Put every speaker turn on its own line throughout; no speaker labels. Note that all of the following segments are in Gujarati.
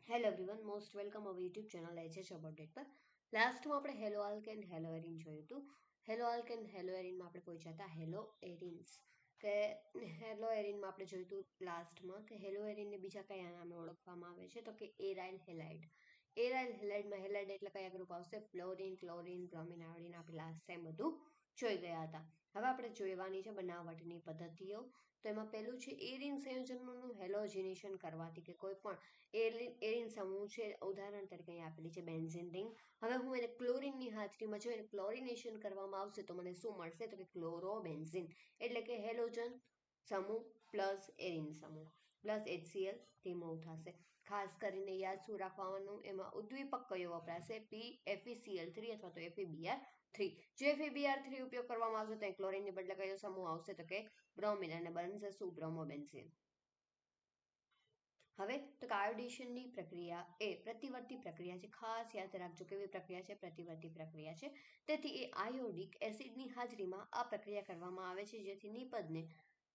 Hello everyone, most welcome our YouTube channel HH update પર. લાસ્ટમાં આપણે હેલો આલ્કેન હેલો એરિન જોયું હતું. હેલો આલ્કેન હેલો એરિનમાં આપણે પહોંચ્યા હતા હેલો એરિન્સ. કે હેલો એરિનમાં આપણે જોયું હતું લાસ્ટમાં કે હેલો એરિનને બીજા કયા નામે ઓળખવામાં આવે છે, તો કે એરાઇલ હેલાઇડ. એરાઇલ હેલાઇડમાં હેલાઇડ એટલે કયા ગ્રુપ આવશે? Fluorine, chlorine, bromine, iodine. આપણે લાસ્ટ ટાઈમ બધું જોઈ ગયા હતા. હવે આપણે જોવાની છે બનાવટની પદ્ધતિઓ. તો એમાં પહેલું છે એરિન સંયોજનોનું હેલોજિનેશન કરવાથી, કે કોઈ પણ એરિન સમૂહ છે, ઉદાહરણ તરીકે અહીં આપેલી છે બેન્ઝીન રિંગ. હવે હું એને ક્લોરિનની હાજરીમાં જો એને ક્લોરિનેશન કરવામાં આવશે તો મને શું મળશે? તો કે ક્લોરોબેન્ઝીન, એટલે કે હેલોજન સમૂહ પ્લસ એરિન સમૂહ પ્લસ HCl રિમૂવ થશે. ખાસ કરીને યાદ શું રાખવાનું, એમાં ઉદ્દીપક કયો વપરાશે? FeCl3 અથવા તો FeBr3. જો FeBr3 ઉપયોગ કરવામાં આવશે તો ક્લોરિનની બદલે કયો સમૂહ આવશે? તો કે બ્રોમિન, અને બનશે શું? બ્રોમોબેન્ઝીન. હવે તો આયોડિનેશનની પ્રક્રિયા એ પ્રતિવર્તી પ્રક્રિયા છે. ખાસ યાદ રાખજો કેવી પ્રક્રિયા છે? પ્રતિવર્તી પ્રક્રિયા છે. તેથી એ આયોડિક એસિડની હાજરીમાં આ પ્રક્રિયા કરવામાં આવે છે, જેથી નિપજને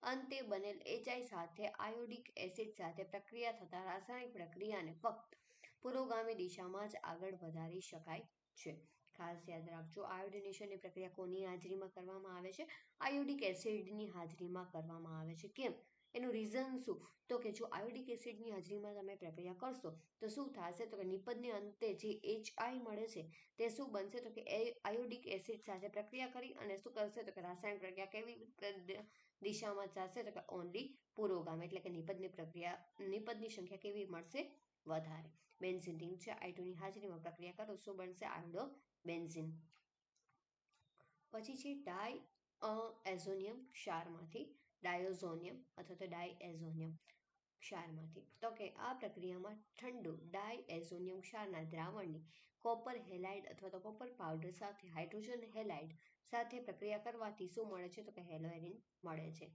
અંતે બનેલ HI સાથે આયોડિક એસિડ સાથે પ્રક્રિયા થતા રાસાયણિક પ્રક્રિયાને ફક્ત પુરોગામી દિશામાં જ આગળ વધારી શકાય છે. ખાસ યાદ રાખજો, આયોડિનેશનની પ્રક્રિયા કોની હાજરીમાં કરવામાં આવે છે? આયોડિક એસિડની હાજરીમાં કરવામાં આવે છે. કેમ? એનું રીઝન શું? તો કે જો આયોડિક એસિડની હાજરીમાં તમે પ્રક્રિયા કરશો તો શું થશે? તો કે નિપજને અંતે જે HI મળે છે તે શું બનશે? તો કે આયોડિક એસિડ સાથે પ્રક્રિયા કરી અને શું કરશે? તો કે રાસાયણિક પ્રક્રિયા કેવી દિશામાં જશે? તો કે ઓનલી પુરોગામી, એટલે કે નિપજની સંખ્યા કેવી મળશે? વધારે. બેન્ઝીન રિંગ છે, I2ની હાજરીમાં પ્રક્રિયા કરો શું બનશે? Iodo benzene. પછી છે ડાયએઝોનિયમ ક્ષારમાંથી ડાયોઝોનિયમ અથવા તો ડાયએઝોનિયમ ક્ષારમાંથી. તો કે આ પ્રક્રિયામાં ઠંડુ ડાયએઝોનિયમ ક્ષારના દ્રાવણની કોપર હેલાઇડ અથવા તો કોપર પાવડર સાથે હાઇડ્રોજન હેલાઇડ સાથે પ્રક્રિયા કરવાથી શું મળે છે? તો કે હેલો એરિન મળે છે.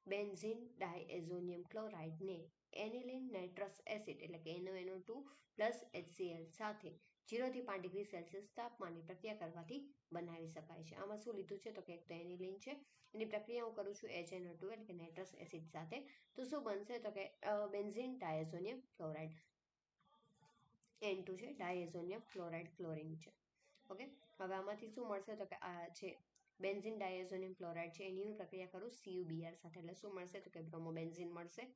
Benzene diazonium ક્લોરાઇડને aniline nitrous acid એટલે કે NaNO2 પ્લસ HCl સાથે 0 થી 5 ડિગ્રી સેલ્સિયસ તાપમાનની પ્રક્રિયા કરવાથી બનાવી શકાય છે. આમાં શું લીધું છે? તો કે એક તો એનિલિન છે, એની પ્રક્રિયા હું કરું છું HNO2 એટલે કે નાઇટ્રસ એસિડ સાથે. તો શું બનશે? તો કે બેન્ઝીન ડાયએઝોનિયમ ક્લોરાઇડ. N2 છે, ડાયએઝોનિયમ ક્લોરાઇડ ક્લોરિન છે. ઓકે, હવે આમાંથી શું મળશે? તો કે આ છે બેન્ઝીન ડાયએઝોનિયમ ક્લોરાઇડ છે, એની હું પ્રક્રિયા કરું CuBr સાથે, એટલે શું મળશે? તો કે બ્રોમોબેન્ઝીન મળશે.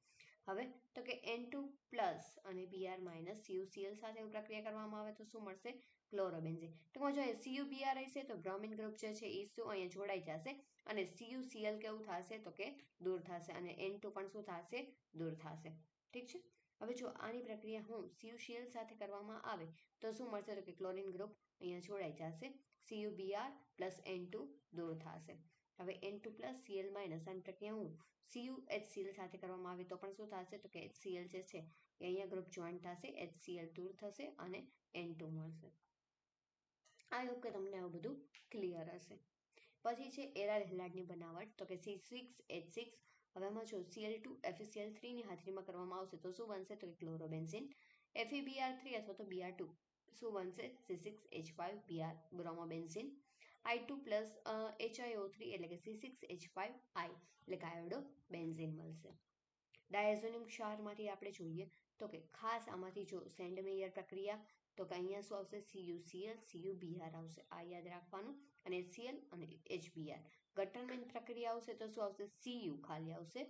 હવે તો કે N2 પ્લસ અને Br માઇનસ CuCl સાથે પ્રક્રિયા કરવામાં આવે તો શું મળશે? ક્લોરોબેન્ઝીન. ટૂંકમાં જો CuBr હશે તો બ્રોમિન ગ્રુપ જે છે એ શું અહીંયા જોડાઈ જશે અને CuCl કેવું થશે? તો કે દૂર થશે, અને N2 પણ શું થશે? દૂર થશે. ઠીક છે. હવે જો આની પ્રક્રિયા હું CuCl સાથે કરવામાં આવે તો શું મળશે? તો કે ક્લોરિન ગ્રુપ અહીંયા જોડાઈ જશે, CuBr પ્લસ N2 દૂર થશે. હવે N2 પ્લસ Cl માઇનસ આની પ્રક્રિયા હું CuHCl સાથે કરવામાં આવે તો પણ શું થશે? તો કે HCl જે છે એ અહીંયા ગ્રુપ જોઈન્ટ થશે, HCl દૂર થશે અને N2 મળશે. આઈ હોપ કે તમને આવું બધું ક્લિયર હશે. પછી છે એરાઇલ હેલાઇડની બનાવટ, તો કે C6H6. હવે એમાં જો Cl2 FeCl3ની હાજરીમાં કરવામાં આવશે તો શું બનશે? તો કે ક્લોરોબેન્ઝીન. FeBr3 અથવા તો Br2 શું બનશે? C6H5Br બ્રોમોબેન્ઝીન. I2 પ્લસ HiO3 એટલે કે C6H5I એટલે કે આયોડો બેન્ઝીન મળશે. ડાયઝોનિયમ ક્ષારમાંથી આપણે જોઈએ તો કે ખાસ આમાંથી જો સેન્ડમેયર પ્રક્રિયા, તો કે અહીંયા શું આવશે? CuCl CuBr આવશે, આ યાદ રાખવાનું, અને HCl અને HBr. ગટરમેન પ્રક્રિયા આવશે તો શું આવશે? Cu ખાલી આવશે,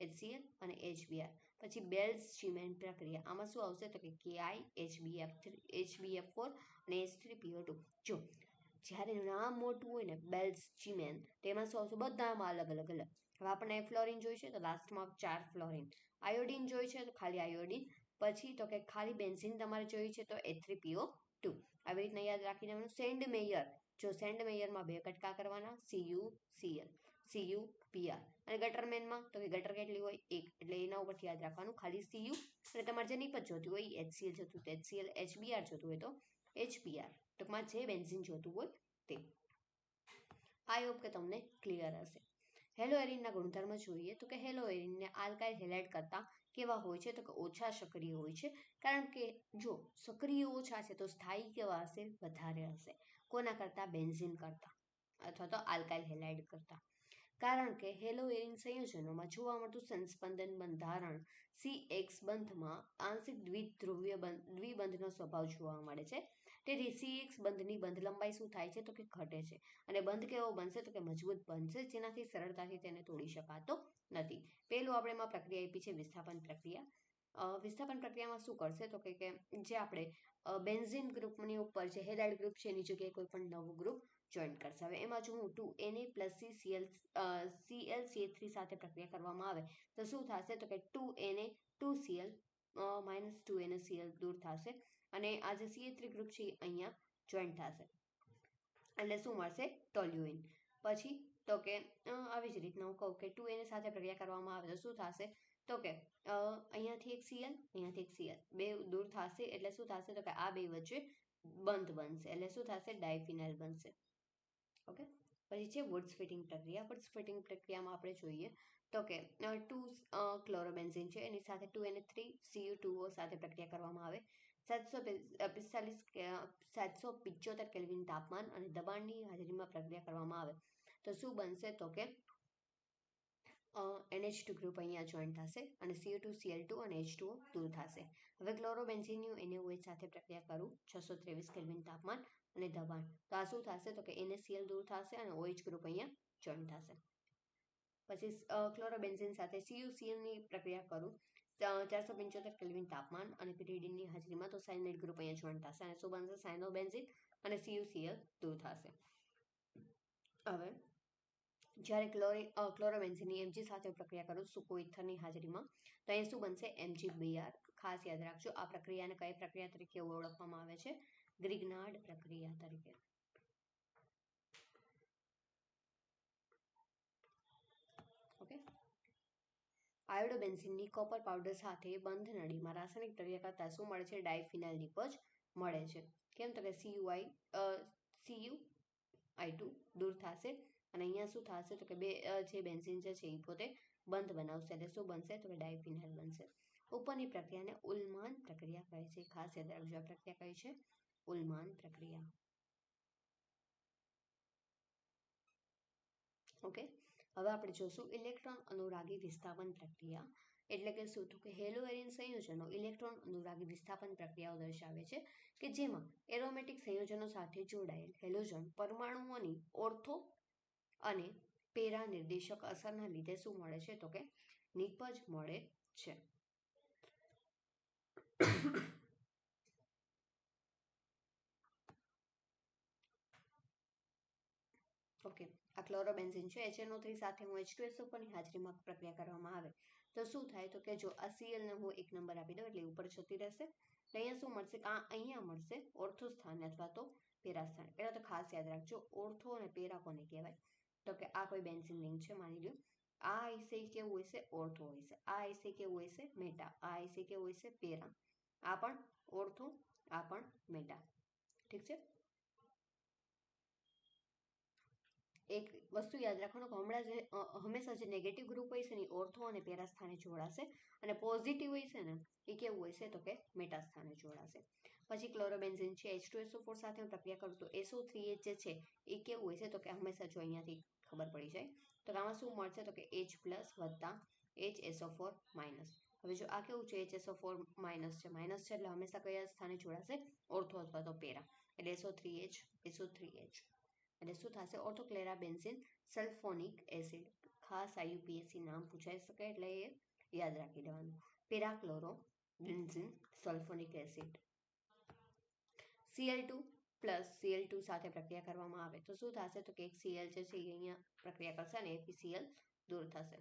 HCl અને HBr. પછી બેલ્સ સિમેન્ટ પ્રક્રિયા, આમાં શું આવશે? તો કે Ki HBF4 અને H3PO2. જો જ્યારે નામ મોટું હોય ને બેલ્સ સિમેન્ટ, તેમાં શું આવશે? બધામાં અલગ અલગ. હવે આપણને ફ્લોરિન જોઈ છે તો લાસ્ટમાં 4 ફ્લોરિન. આયોડિન જોઈ છે તો ખાલી આયોડિન. પછી તો કે ખાલી બેન્ઝીન તમારે જોઈ છે તો H3PO2. આવી રીતના યાદ રાખી દેવાનું. સેન્ડ મેયર, જો સેન્ડ મેયરમાં 2 કટકા કરવાના, CuCl CuBr. અને ગટરમેનમાં તો કે ગટર કેટલી હોય? 1, એટલે એના ઉપરથી યાદ રાખવાનું ખાલી Cu, અને તમારે જે નિપજ જોતું હોય HCl જોતું તો HCl, HBr જોતું હોય તો HBr. ટૂંકમાં જે બેન્ઝીન જોતું હોય તે. આઈ હોપ કે તમને ક્લિયર હશે. હેલો એરિનના ગુણધર્મ જોઈએ તો કે હેલો એરિનને આલ્કાઇલ હેલાઇડ કરતાં કેવા હોય છે? તો કે ઓછા સક્રિય હોય છે. કારણ કે જો સક્રિય ઓછા છે તો સ્થાયી કેવા હશે? વધારે હશે. કોના કરતાં? બેન્ઝીન કરતાં અથવા તો આલ્કાઇલ હેલાઇડ કરતાં. કારણ કે હેલોએરિન સંયોજનોમાં જોવા મળતું સંસ્પંદન બંધારણ CX બંધમાં આંશિક દ્વિબંધનો સ્વભાવ જોવા મળે છે. તેથી CX બંધની બંધ લંબાઈ શું થાય છે તો કે ઘટે છે અને બંધ કેવો બનશે તો કે મજબૂત બનશે, જેનાથી સરળતાથી તેને તોડી શકાતો નથી. પેલું આપણે એમાં પ્રક્રિયા આપી છે વિસ્થાપન પ્રક્રિયા. વિસ્થાપન પ્રક્રિયામાં શું કરશે તો કે જે આપણે બેન્ઝીન ગ્રુપની ઉપર જે હેલાઇડ ગ્રુપ છે એની જગ્યાએ કોઈ પણ નવું ગ્રુપ જોઈન કરશે. હવે એમાં જો હું 2Na + ClCl3 સાથે પ્રક્રિયા કરવામાં આવે તો શું થશે તો કે 2Na 2Cl -2NaCl દૂર થશે અને આ જે CH3 ગ્રુપ છે એ અહીંયા જોઈન થશે એટલે શું મળશે ટોલ્યુઇન. પછી તો કે આવી જ રીતના હું કહું કે 2Na સાથે પ્રક્રિયા કરવામાં આવે તો શું થશે તો કે અહીંયાથી એક Cl અહીંયાથી એક Cl બે દૂર થશે એટલે શું થશે તો કે આ બે વચ્ચે બંધ બનશે એટલે શું થશે ડાયફિનાઇલ બનશે. ઓકે, પછી છે વુડ્સ ફિટિંગ પ્રક્રિયા. વુડ્સ ફિટિંગ પ્રક્રિયામાં આપણે જોઈએ તો કે 2 ક્લોરોબેન્ઝીન છે એની સાથે 2Na3Cu2O સાથે પ્રક્રિયા કરવામાં આવે 775 કેલ્વિન તાપમાન અને દબાણની હાજરીમાં પ્રક્રિયા કરવામાં આવે તો શું બનશે તો કે NH2 ગ્રુપ અહીંયા જોઈન થશે અને Cu2Cl2 અને H2O દૂર થશે. હવે ક્લોરોબેન્ઝીનનું NaOH સાથે પ્રક્રિયા કરું 623 કેલ્વિન તાપમાન અને દબાણ તો આ શું થશે તો કે NaCl દૂર થશે અને OH ગ્રુપ અહીંયા જોઈન થશે. પછી ક્લોરોબેન્ઝીન સાથે CuClની પ્રક્રિયા કરું 475 કેલ્વિન તાપમાન અને પિરિડીનની હાજરીમાં તો સાયનાઇડ ગ્રુપ અહીંયા જોઈન થશે અને શું બનશે સાયનોબેન્ઝીન અને CuCl દૂર થશે. હવે જ્યારે ક્લોરોબેન્ઝીનની Mg સાથે પ્રક્રિયા કરું સૂકો ઇથરની હાજરીમાં તો અહીં શું બનશે MgBr. ખાસ યાદ રાખજો આ પ્રક્રિયાને કઈ પ્રક્રિયા તરીકે ઓળખવામાં આવે છે ગ્રિગ્નાર્ડ પ્રક્રિયા તરીકે. ઓકે, આયોડોબેન્ઝીનની કોપર પાવડર સાથે બંધ નળીમાં રાસાયણિક પ્રક્રિયા કરતા શું મળે છે ડાયફિનાઇલ નિપજ મળે છે. કેમ તો કે Cu2 દૂર થશે અને અહીંયા શું થશે તો કે બે જે બેન્ઝીન છે એ પોતે બંધ બનાવશે એટલે શું બનશે તો કે ડાયફિનાઇલ બનશે. ઉપરની પ્રક્રિયાને ઉલ્માન પ્રક્રિયા કહે છે. ખાસ યાદ રાખજો આ પ્રક્રિયા કઈ છે ઉલ્માન પ્રક્રિયા. ઓકે, હવે આપણે જોશું ઇલેક્ટ્રોન અનુરાગી વિસ્થાપન પ્રક્રિયા એટલે કે શું તો કે હેલોએરિન સંયોજનો ઇલેક્ટ્રોન અનુરાગી વિસ્થાપન પ્રક્રિયાઓ દર્શાવે છે કે જેમાં એરોમેટિક સંયોજનો સાથે જોડાયેલ હેલોજન પરમાણુઓની ઓર્થો અને પેરા નિર્દેશક અસરના લીધે શું મળે છે તો કે નિપજ મળે છે. ઓકે, આ ક્લોરોબેન્ઝીન છે HNO3 સાથે હું H2SO4 ની હાજરીમાં પ્રક્રિયા કરવામાં આવે તો શું થાય તો કે જો આ Cl ને હું એક નંબર આપી દઉં એટલે ઉપર જતી રહેશે તો અહીંયા શું મળશે અહીંયા મળશે ઓર્થો સ્થાન અથવા તો પેરા સ્થાન. પહેલા તો ખાસ યાદ રાખજો ઓર્થો અને પેરા કોને કહેવાય તો કે આ કોઈ બેન્ઝીન રિંગ છે માની લ્યો આ આઈસે કેવું હશે ઓર્થો હશે, આ આઈસે કેવું હશે મેટા, આ આઈસે કેવું હશે પેરા, આ પણ ઓર્થો આ પણ મેટા. ઠીક છે. એક વસ્તુ યાદ રાખવાનું કે હમણાં જે હંમેશા જે નેગેટિવ ગ્રુપ હોય છે ને ઓર્થો અને પેરા સ્થાને જોડાશે અને પોઝિટિવ હોય છે ને એ કેવું હોય છે તો કે મેટા સ્થાને જોડાશે. પછી ક્લોરોબેન્ઝીન છે H2SO4 સાથે હું પ્રક્રિયા કરું તો SO3H જે છે એ કેવું હોય છે તો કે હંમેશા જો અહીંયાથી ખબર પડી જાય તો આમાં શું મળશે તો કે H+ વત્તા HSO4 માઇનસ. હવે જો આ કેવું છે HSO4 માઇનસ છે એટલે હંમેશા કયા સ્થાને જોડાશે ઓર્થો અથવા તો પેરા એટલે SO3H એટલે શું થશે ઓર્થોક્લેરા બેન્ઝીન સલ્ફોનિક એસિડ. ખાસ IUPAC નામ પૂછાઈ શકે એટલે એ યાદ રાખી લેવાનું પેરાક્લોરો બેન્ઝીન સલ્ફોનિક એસિડ. Cl2 સાથે પ્રક્રિયા કરવામાં આવે તો શું થશે તો કે એક Cl જે છે એ અહીંયા પ્રક્રિયા કરશે અને એક Cl દૂર થશે.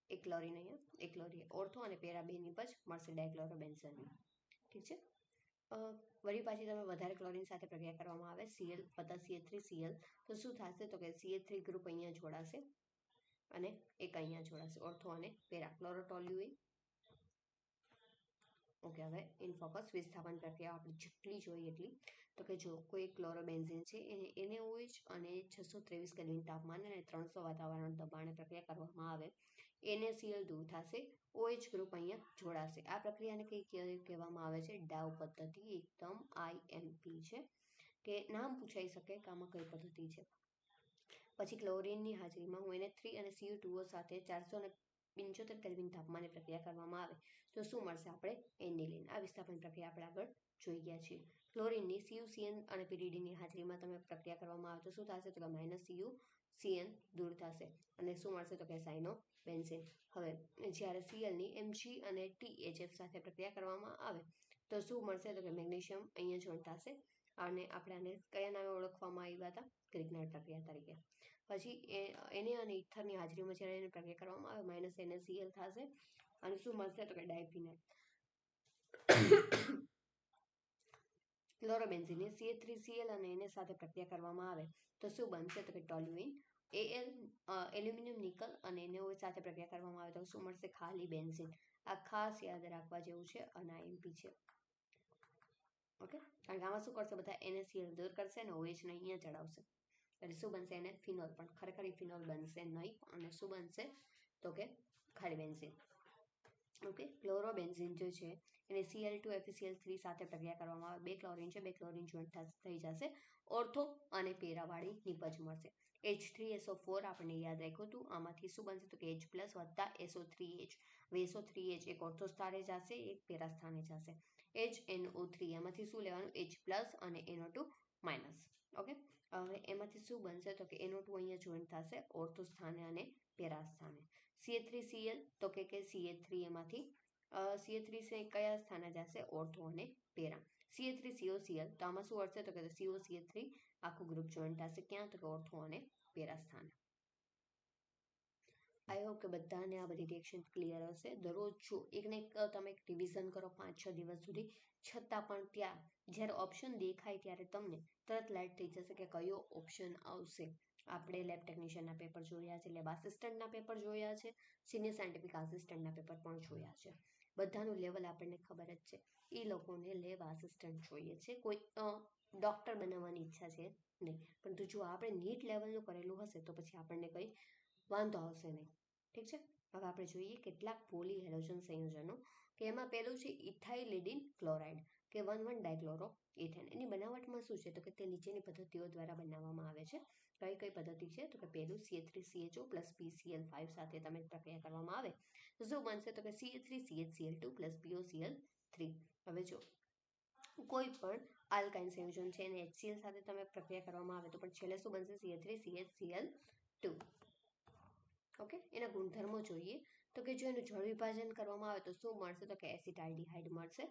એક ક્લોરીન અહીંયા એક ક્લોરીન ઓર્થો અને પેરા બે નિપજ મળશે ડાયક્લોરોબેન્ઝીન. ઠીક છે. વળી પાછી તમે વધારે ક્લોરીન સાથે પ્રક્રિયા કરવામાં આવે Cl વત્તા CH3Cl તો શું થશે તો કે CH3 ગ્રુપ અહીંયા જોડાશે અને એક અહીંયા જોડાશે ઓર્થો અને પેરા ક્લોરોટોલ્યુઇન. ઓકે, હવે ઇન ફોકસ વિસ્થાપન પ્રક્રિયા આપણે જેટલી જોઈએ એટલી તો કે જો કોઈ ક્લોરોબેન્ઝીન છે એને OH અને 623 કેલ્વિન તાપમાન અને 300 વાતાવરણ દબાણે પ્રક્રિયા કરવામાં આવે NaCl દૂર થશે OH ગ્રુપ અહીંયા જોડાશે. આ પ્રક્રિયાને કઈ કહેવામાં આવે છે ડાવ પદ્ધતિ. એકદમ IMP છે કે નામ પૂછાઈ શકે કે આમાં કઈ પદ્ધતિ છે. પછી ક્લોરીનની હાજરીમાં હું એને 3 અને Cu2O સાથે 475 કેલ્વિન તાપમાને પ્રક્રિયા કરવામાં આવે તો શું મળશે? આપણે એનિલીન. આ વિસ્થાપન પ્રક્રિયા આપણે આગળ જોઈ ગયા છીએ. ક્લોરીનની CuCN અને PDDની હાજરીમાં તમે પ્રક્રિયા કરવામાં આવે તો શું થશે? તો -CuCN દૂર થશે અને શું મળશે? તો કે સાયનોબેન્ઝીન. હવે જ્યારે Clની Mg અને THF સાથે પ્રક્રિયા કરવામાં આવે તો શું મળશે? તો કે મેગ્નેશિયમ અહીંયા જોઈન્ટ થશે અને આપણે આને કયા નામે ઓળખવામાં આવ્યા હતા? ગ્રિગ્નાર્ડ પ્રક્રિયા તરીકે. પછી એને અને ઇથરની હાજરીમાં જ્યારે એને પ્રક્રિયા કરવામાં આવે -NaCl થશે અને શું મળશે? તો કે ડાયફિનાઇલ. ક્લોરોબેન્ઝીનની CH3Cl અને એને સાથે પ્રક્રિયા કરવામાં આવે તો શું બનશે? તો કે ટોલ્યુઇન. એલ્યુમિનિયમ નિકલ અને NaOH સાથે પ્રક્રિયા કરવામાં આવે તો શું મળશે? ખાલી બેન્ઝીન. આ ખાસ યાદ રાખવા જેવું છે અને IMP છે. ઓકે, કારણ કે આમાં શું કરશે? બધા NaCl દૂર કરશે અને OH ને અહીંયા ચડાવશે એટલે શું બનશે? એને ફિનોલ. પણ ખરેખર ફિનોલ બનશે નહીં અને શું બનશે? તો કે ખાલી બેન્ઝીન. ઓકે, ક્લોરોબેન્ઝીન જે છે એને Cl2 FeCl3 સાથે પ્રક્રિયા કરવામાં આવે. 2 ક્લોરીન છે, 2 ક્લોરીન જોઈન્ટ થઈ જશે. ઓર્થો અને પેરાવાળી નિપજ મળશે. H3SO4 આપણને યાદ રાખ્યું હતું. આમાંથી શું બનશે? તો કે H+ + SO3H. SO3H એક ઓર્થો સ્થાને જશે, એક પેરા સ્થાને જશે. HNO3 એમાંથી શું લેવાનું? H+ અને NO2-. ઓકે, હવે એમાંથી શું બનશે? તો કે NO2 અહીંયા જોઈન્ટ થશે ઓર્થો સ્થાને અને પેરા સ્થાને. CH3Cl તો કે CH3 એમાંથી CH3 કયા સ્થાને જશે? ઓર્થો અને પેરા. CH3COCl તો આમાં શું હશે? તો કે COCH3 આખું ગ્રુપ જોઈન્ટ થશે ક્યાં? તો કે ઓર્થો અને પેરા સ્થાને. આઈ હોપ કે બધાને આ બધી રિએક્શન ક્લિયર હશે. દરરોજ જો એકને એક તમે રિવિઝન કરો 5-6 દિવસ સુધી, છતાં પણ ત્યાં જ્યારે ઓપ્શન દેખાય ત્યારે તમને તરત લાઇટ થઈ જશે કે કયો ઓપ્શન આવશે. આપણે લેબ ટેકનિશિયનના પેપર જોયા છે, લેબ આસિસ્ટન્ટના પેપર જોયા છે, સિનિયર સાયન્ટિફિક આસિસ્ટન્ટના પેપર પણ જોયા છે. બધાનું લેવલ આપણને ખબર જ છે. એ લોકોને લેબ આસિસ્ટન્ટ જોઈએ છે. કોઈ ડૉક્ટર બનાવવાની ઈચ્છા છે નહીં, પરંતુ જો આપણે નીટ લેવલનું કરેલું હશે તો પછી આપણને કંઈ વાંધો આવશે નહીં. ઠીક છે, હવે આપણે જોઈએ કેટલાક પોલી હેલોજન સંયોજનો કે એમાં પહેલું છે ઇથાઇલિડિન ક્લોરાઇડ કે 1,1-ડાયક્લોરો ઇથેન. એની બનાવટમાં શું છે? તો કે તે નીચેની પદ્ધતિઓ દ્વારા બનાવવામાં આવે છે. કઈ કઈ પદ્ધતિ છે? તો કે પહેલું CH3CHO + PCl5 સાથે તમે પ્રક્રિયા કરવામાં આવે તો શું બનશે? તો કે CH3CHCl2 + POCl3. હવે જો કોઈ પણ આલ્કાઇન સંયોજન છે એને HCl સાથે તમે પ્રક્રિયા કરવામાં આવે તો પણ છેલ્લે શું બનશે? CH3CHCl2. ઓકે, એના ગુણધર્મો જોઈએ તો કે જો એનું જળ વિભાજન કરવામાં આવે તો શું મળશે? તો કે એસિટાલ્ડિહાઇડ મળશે.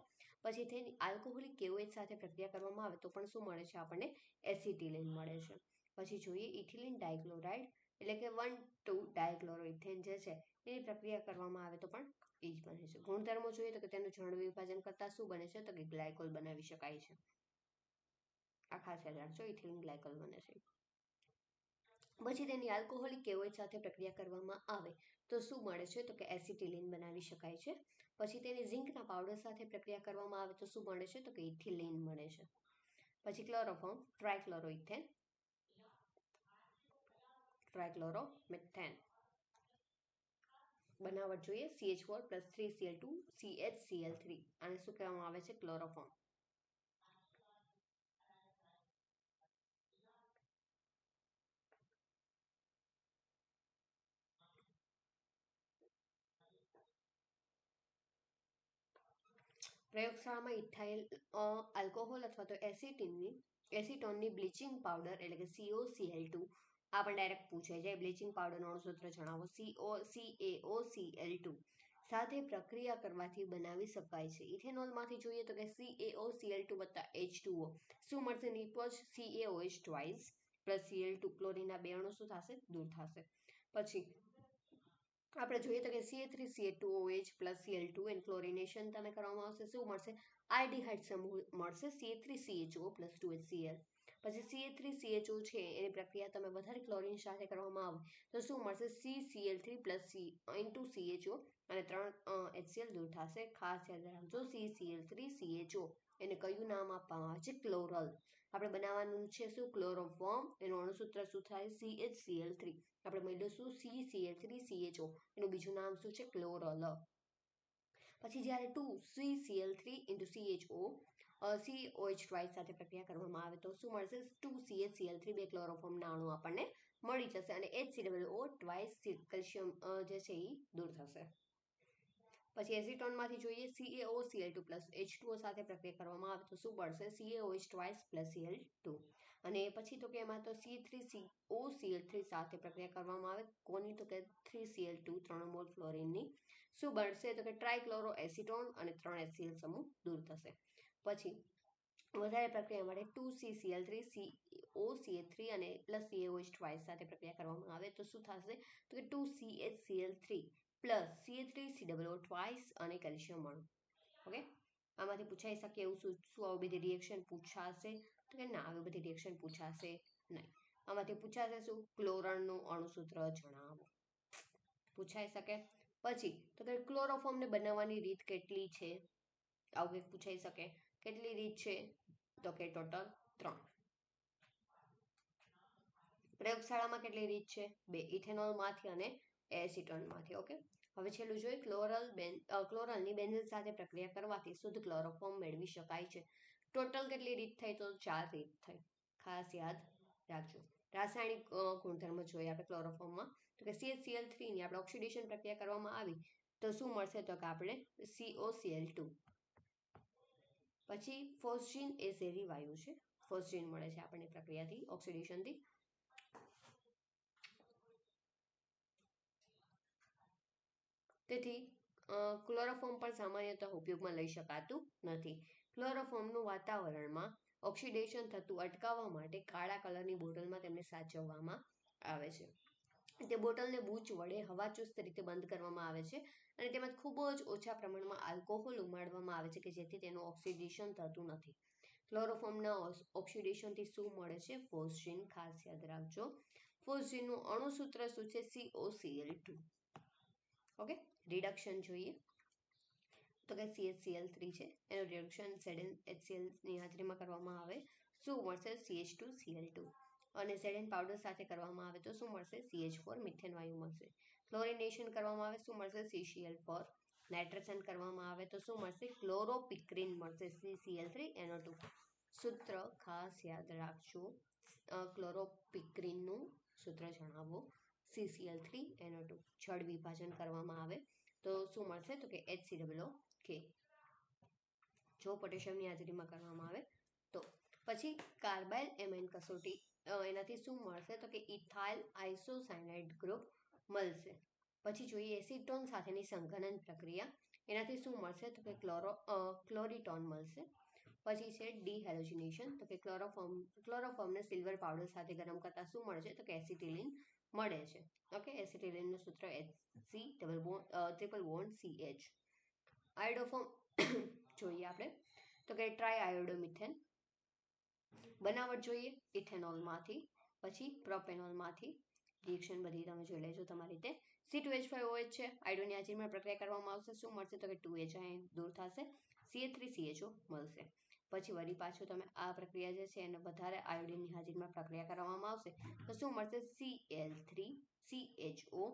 પછી તેની આલ્કોહોલિક KOH સાથે પ્રક્રિયા કરવામાં આવે તો પણ શું મળે છે? આપણને એસિટિલિન મળે છે. પછી જોઈએ ઇથિલિન ડાયક્લોરાઇડ એટલે કે 1,2-ડાયક્લોરોઇથેન જે છે એની પ્રક્રિયા કરવામાં આવે તો પણ એ જ બને છે. ગુણધર્મો જોઈએ તો કે તેનું જળ વિભાજન કરતાં શું બને છે? તો કે ગ્લાયકોલ બનાવી શકાય છે. આ ખાસ યાદ રાખજો, ઇથિલિન ગ્લાયકોલ બને છે. પછી તેની આલ્કોહોલિક KOH સાથે પ્રક્રિયા કરવામાં આવે તો શું મળે છે? તો કે એસિટિલિન બનાવી શકાય છે. પછી તેની ઝિંકના પાવડર સાથે પ્રક્રિયા કરવામાં આવે તો શું મળે છે? તો કે ઇથિલિન મળે છે. પછી ક્લોરોફોર્મ ટ્રાયક્લોરોઇથેન, ટ્રાયક્લોરોમેથેન બનાવટ જોઈએ CH4 + 3Cl2 CHCl3. આને શું કહેવામાં આવે છે? ક્લોરોફોર્મ. પ્રયોગશાળામાં ઇથાઇલ આલ્કોહોલ અથવા તો એસિટોનની બ્લીચિંગ પાવડર એટલે કે COCl2 આ પણ ડાયરેક્ટ પૂછાય જાય. બ્લીચિંગ પાવડરનું અણુસૂત્ર જણાવો. CaOCl2 સાથે પ્રક્રિયા કરવાથી બનાવી શકાય છે. ઇથેનોલમાંથી જોઈએ તો કે CaOCl2 + H2O શું મળશે? નિપજ CaOH ટ્વાઇસ + Cl2 ક્લોરીનના 2 અણુ શું થશે? દૂર થશે. પછી આપણે જોઈએ તો કે CH3CH2OH + Cl2 એન્ડ ક્લોરિનેશન તમે કરવામાં આવશે શું મળશે? આલ્ડિહાઇડ સમૂહ મળશે CH3CHO + 2HCl. પછી CH3CHO છે એની પ્રક્રિયા તમે વધારે ક્લોરીન સાથે કરવામાં આવે તો શું મળશે? CCl3 + C CHO અને 3 HCl દૂર થશે. ખાસ યાદ રાખજો CCl3CHO એને કયું નામ આપવામાં આવે છે? ક્લોરલ. આપણે બનાવવાનું છે શું? ક્લોરોફોર્મ. એનું અણુસૂત્ર શું થાય? CHCl3. આપણે મેળવીશું CCl3CHO એનું બીજું નામ શું છે? ક્લોરલ. પછી જ્યારે 2CCl3 COH ટ્વાઇસ સાથે પ્રક્રિયા કરવામાં આવે તો શું મળશે? 2CHCl3 2 ક્લોરોફોર્મના અણુ આપણને મળી જશે અને HCOO ટ્વાઇસ કેલ્શિયમ જે છે એ દૂર થશે. પછી એસિટોનમાંથી જોઈએ CaOCl2 પ્લસ H2O સાથે પ્રક્રિયા કરવામાં આવે તો શું મળશે CaOH ટ્વાઇસ પ્લસ Cl2 અને પછી તો કે એમાં તો C3COCl3 સાથે પ્રક્રિયા કરવામાં આવે કોની તો કે 3Cl2 3 મોલ ફ્લોરિનની શું બનશે તો કે ટ્રાઇક્લોરો એસિટોન અને 3 HCl સમૂહ દૂર થશે. પછી વધારે પ્રક્રિયા માટે 2CCl3 COCl3 અને પ્લસ CaOH ટ્વાઇસ સાથે પ્રક્રિયા કરવામાં આવે તો શું થશે તો કે 2CHCl3 પ્લસ CH3COO ટ્વાઇસ અને કેલ્શિયમ અણુ. ઓકે, આમાંથી પૂછાઈ શકે એવું શું આવી બધી રિએક્શન પૂછાશે તો કે ના, આવી બધી રિએક્શન પૂછાશે નહીં. આમાંથી પૂછાશે શું ક્લોરનનું અણુસૂત્ર જણાવો, પૂછાઈ શકે. પછી તો કે ક્લોરોફોર્મને બનાવવાની રીત કેટલી છે, આવું કંઈક પૂછાઈ શકે. કેટલી રીત છે તો કે ટોટલ 3. પ્રયોગશાળામાં કેટલી રીત છે 2, ઇથેનોલમાંથી અને એસિટોનમાંથી. ઓકે, હવે છેલ્લું જોઈએ ક્લોરલની બેન્ઝીન સાથે પ્રક્રિયા કરવાથી શુદ્ધ ક્લોરોફોર્મ મેળવી શકાય છે. ટોટલ કેટલી રીત થઈ તો 4 રીત થઈ, ખાસ યાદ રાખજો. રાસાયણિક ગુણધર્મો જોઈએ આપણે ક્લોરોફોર્મમાં તો કે CHCl3 ની આપણે ઓક્સિડેશન પ્રક્રિયા કરવામાં આવી તો શું મળશે તો કે આપણે COCl2. પછી ફોસ્જીન એ ઝેરી વાયુ છે, ફોસ્જીન મળે છે આપણને પ્રક્રિયાથી ઓક્સિડેશનથી. તેથી ક્લોરોફોર્મ પણ સામાન્યતઃ ઉપયોગમાં લઈ શકાતું નથી. ક્લોરોફોર્મનું વાતાવરણમાં ઓક્સિડેશન થતું અટકાવવા માટે કાળા કલરની બોટલમાં તેમને સાચવવામાં આવે છે. તે બોટલને બૂચ વડે હવાચુસ્ત રીતે બંધ કરવામાં આવે છે અને તેમાં ખૂબ જ ઓછા પ્રમાણમાં આલ્કોહોલ ઉમાડવામાં આવે છે કે જેથી તેનું ઓક્સિડેશન થતું નથી. ક્લોરોફોર્મના ઓક્સિડેશનથી શું મળે છે ફોસ્જીન, ખાસ યાદ રાખજો. ફોસ્જીનનું અણુસૂત્ર શું છે COCl2. ઓકે, રિડક્શન જોઈએ તો કે CHCl3 છે એનું રિડક્શન ZnHClની હાજરીમાં કરવામાં આવે શું મળશે CH2Cl2 અને Zn પાવડર સાથે કરવામાં આવે તો શું મળશે CH4 મિથેન વાયુ મળશે. ક્લોરિનેશન કરવામાં આવે શું મળશે CCl4. નાઇટ્રેશન કરવામાં આવે તો શું મળશે ક્લોરોપિક્રિન મળશે CCl3NO2. સૂત્ર ખાસ યાદ રાખજો, ક્લોરોપિક્રિનનું સૂત્ર જણાવો CCl3NO2. જળ વિભાજન કરવામાં આવે તો શું મળશે તો કે HCOOK જો પોટેશિયમની હાજરીમાં કરવામાં આવે તો. પછી કાર્બાઇલ એમાઇન કસોટી એનાથી શું મળશે તો કે ઇથાઇલ આઇસોસાયનાઇડ ગ્રુપ મળશે. પછી જોઈએ એસિટોન સાથેની સંઘનન પ્રક્રિયા એનાથી શું મળશે તો કે ક્લોરિટોન મળશે. પછી છે ડીહેલોજિનેશન તો કે ક્લોરોફોર્મને સિલ્વર પાવડર સાથે ગરમ કરતા શું મળે છે તો કે એસિટિલિન મળે છે. ઓકે, એસિટિલિનનું સૂત્ર HC=CH. આયોડોફોર્મ જોઈએ આપણે તો કે ટ્રાય આયોડોમિથેન બનાવટ જોઈએ ઇથેનોલમાંથી, પછી પ્રોપેનોલમાંથી. રિએક્શન બધી તમે જોઈ લેજો તમારી રીતે. C2H5OH છે, આયોડોની હાજરીમાં પ્રક્રિયા કરવામાં આવશે શું મળશે તો કે 2H અહીં દૂર થશે, CH3CHO મળશે. પછી વળી પાછું તમે આ પ્રક્રિયા જે છે એને વધારે આયોડિનની હાજરીમાં પ્રક્રિયા કરવામાં આવશે તો શું મળશે Cl3CHO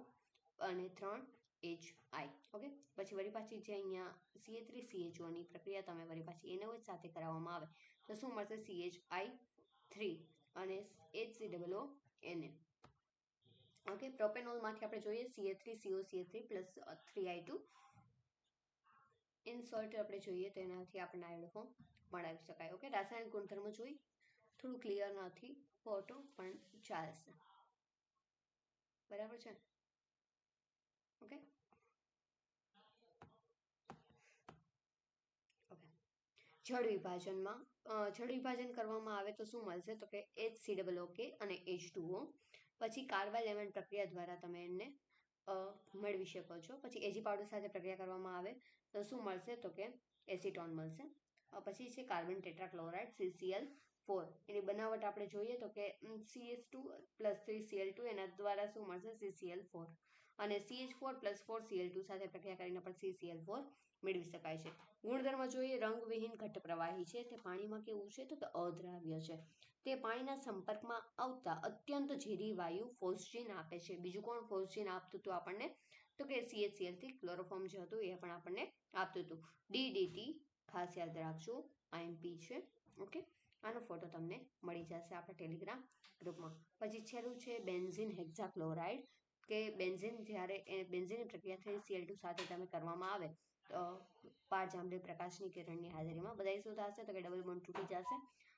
અને 3HI. ઓકે, પછી વળી પાછી જે અહીંયા CH3CHOની પ્રક્રિયા તમે વળી પાછી NaOH સાથે કરાવવામાં આવે તો શું મળશે CHI3 અને HCOO Na. ઓકે, પ્રોપેનોલમાંથી આપણે જોઈએ CH3COCl3 plus 3I2. In short આપણે જોઈએ તો એનાથી આપણને આયોડોફોર્મ મળાવી શકાય. ઓકે, રાસાયણિક ગુણધર્મો જોઈ, થોડું ક્લિયર નથી ફોટો પણ ચાલશે, બરાબર છે. ઓકે ઓકે, જળ વિભાજન કરવામાં આવે તો શું મળશે તો કે HCOOK અને H2O. પછી કાર્બાઇલ એમાઇન પ્રક્રિયા દ્વારા તમે એને મેળવી શકો છો. પછી એજી પાવડર સાથે પ્રક્રિયા કરવામાં આવે તો શું મળશે તો કે એસિટોન મળશે. પછી છે કાર્બન ટેટ્રાક્લોરાઇડ CCl4 એની બનાવટ આપણે જોઈએ તો કે CH2 પ્લસ 3Cl2 એના દ્વારા શું મળશે CCl4 અને CH4 પ્લસ 4Cl2 સાથે પ્રક્રિયા કરીને પણ CCl4 મેળવી શકાય છે. ગુણધર્મ જોઈએ રંગવિહીન ઘટ્ટ પ્રવાહી છે, તે પાણીમાં કેવું છે તો કે અદ્રાવ્ય છે. તે પાણીના સંપર્કમાં આવતા અત્યંત ઝેરી વાયુ ફોસ્જીન આપે છે. બીજું કોણ ફોસ્જીન આપતું હતું આપણને તો કે CHCl3 ક્લોરોફોર્મ જે હતું એ પણ આપણને આપતું હતું. DDT ખાસ યાદ રાખજો IMP છે. ઓકે, આનો ફોટો તમને મળી જશે આપણા ટેલિગ્રામ ગ્રુપમાં. પછી છેલ્લું છે બેન્ઝિન હેક્ઝાક્લોરાઇડ, કે બેન્ઝિન જ્યારે બેન્ઝિનની પ્રક્રિયા થઈ Cl2 સાથે તમે કરવામાં આવે તો પારજાંબલી પ્રકાશની કિરણની હાજરીમાં બધા શું થશે તો કે ડબલ બોન્ડ તૂટી જશે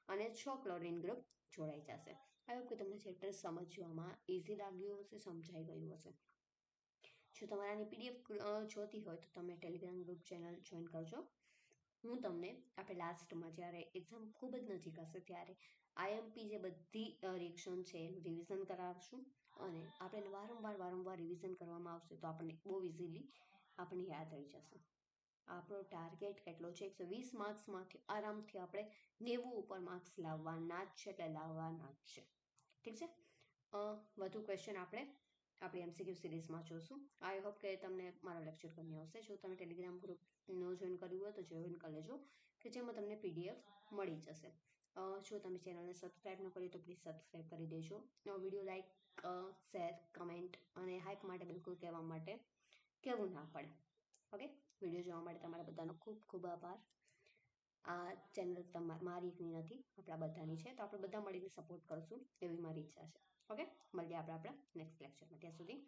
અને 6 ક્લોરીન ગ્રુપ જોડાઈ જશે. આઈ હોપ કે તમને ચેપ્ટર સમજવામાં ઇઝી લાગ્યું હશે, સમજાઈ ગયું હશે. જો તમારે આની PDF જોતી હોય તો તમે ટેલિગ્રામ ગ્રુપ ચેનલ જોઈન કરજો. હું તમને આપણે લાસ્ટમાં જ્યારે એક્ઝામ ખૂબ જ નજીક હશે ત્યારે IMP જે બધી રિએક્શન છે એનું રિવિઝન કરાવશું અને આપણે વારંવાર રિવિઝન કરવામાં આવશે તો આપણને બહુ ઇઝીલી આપણને યાદ રહી જશે. આપણો ટાર્ગેટ કેટલો છે 120 માર્ક્સમાંથી આરામથી આપણે 90 ઉપર માર્ક્સ લાવવાના જ છે, એટલે લાવવાના જ છે. ઠીક છે. વધુ ક્વેશ્ચન આપણે આપણી MCQ સિરીઝમાં જોશું. આઈ હોપ કે તમને મારો લેક્ચર ગમ્યો હશે. જો તમે ટેલિગ્રામ ગ્રુપ ન જોઈન કર્યું હોય તો જોઈન કરી લેજો, કે જેમાં તમને PDF મળી જશે. જો તમે ચેનલને સબસ્ક્રાઈબ ન કરી તો પ્લીઝ સબસ્ક્રાઈબ કરી દેજો. વિડીયો લાઈક, શેર, કમેન્ટ અને હાઈપ માટે બિલકુલ કહેવું ના પડે. ઓકે, વિડીયો જોવા માટે તમારા બધાનો ખૂબ ખૂબ આભાર. આ ચેનલ મારી એકની નથી, આપણા બધાની છે, તો આપણે બધા મળીને સપોર્ટ કરશું એવી મારી ઈચ્છા છે. ઓકે, મળીએ આપણે આપણા નેક્સ્ટ લેક્ચરમાં. ત્યાં સુધી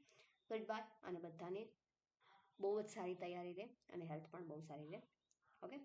ગુડ બાય અને બધાને બહુ જ સારી તૈયારી રહે અને હેલ્થ પણ બહુ સારી રહે. ઓકે.